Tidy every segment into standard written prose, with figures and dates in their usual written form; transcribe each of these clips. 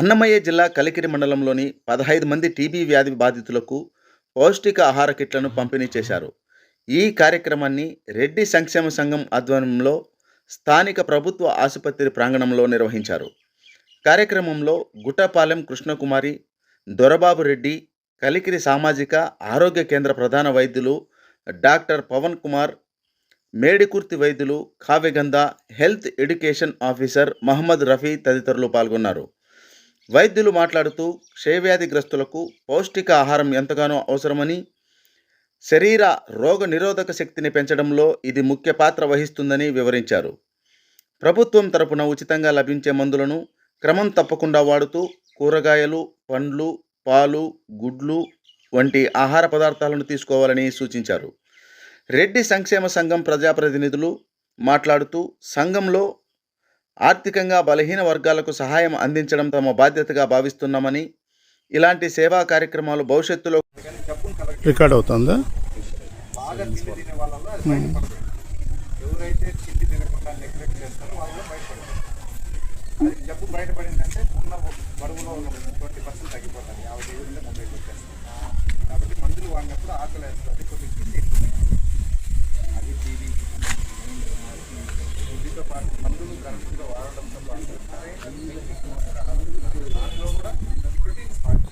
అన్నమయ్య జిల్లా కలికిరి మండలంలోని 15 మంది టీబీ వ్యాధి బాధితులకు పౌష్టిక ఆహార కిట్లను పంపిణీ చేశారు. ఈ కార్యక్రమాన్ని రెడ్డి సంక్షేమ సంఘం ఆధ్వర్యంలో స్థానిక ప్రభుత్వ ఆసుపత్రి ప్రాంగణంలో నిర్వహించారు. కార్యక్రమంలో గుట్టపాలెం కృష్ణకుమారి, దొరబాబు రెడ్డి, కలికిరి సామాజిక ఆరోగ్య కేంద్ర ప్రధాన వైద్యులు డాక్టర్ పవన్ కుమార్, మేడికుర్తి వైద్యులు Kavyagandha, health education officer Mohammed Rafi తదితరులు పాల్గొన్నారు. వైద్యులు మాట్లాడుతూ క్షయవ్యాధిగ్రస్తులకు పౌష్టిక ఆహారం ఎంతగానో అవసరమని, శరీర రోగ నిరోధక శక్తిని పెంచడంలో ఇది ముఖ్య పాత్ర వహిస్తుందని వివరించారు. ప్రభుత్వం తరపున ఉచితంగా లభించే మందులను క్రమం తప్పకుండా వాడుతూ కూరగాయలు, పండ్లు, పాలు, గుడ్లు వంటి ఆహార పదార్థాలను తీసుకోవాలని సూచించారు. రెడ్డి సంక్షేమ సంఘం ప్రజాప్రతినిధులు మాట్లాడుతూ సంఘంలో ఆర్థికంగా బలహీన వర్గాలకు సహాయం అందించడం తమ బాధ్యతగా భావిస్తున్నామని, ఇలాంటి సేవా కార్యక్రమాలు భవిష్యత్తులో రికార్డ్ అవుతుందా? బాగా తిండి తినే వాళ్ళలో అది బయటపడుతుంది. ఎవరైతే తిండి తినకుండా నెగ్లెక్ట్ చేస్తారో వాళ్ళలో బయటపడుతుంది. అది జబ్బు బయటపడిందంటే ఉన్న బరువులో ఒక 20% తగ్గిపోతుంది. 50 నుండి 30 వచ్చేస్తుంది. కాబట్టి మందులు వాడినప్పుడు ఆకలి వేస్తుంది, కొద్దిగా తిండి అది టీవీ వీటితో పాటు మందులు కరెక్ట్గా వాడడంతో పాటు దాంట్లో కూడా ప్రోటీన్స్ పాటు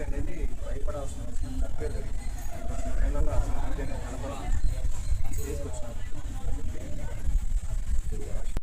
అనేది భయపడాల్సిన అవసరం తప్పేది.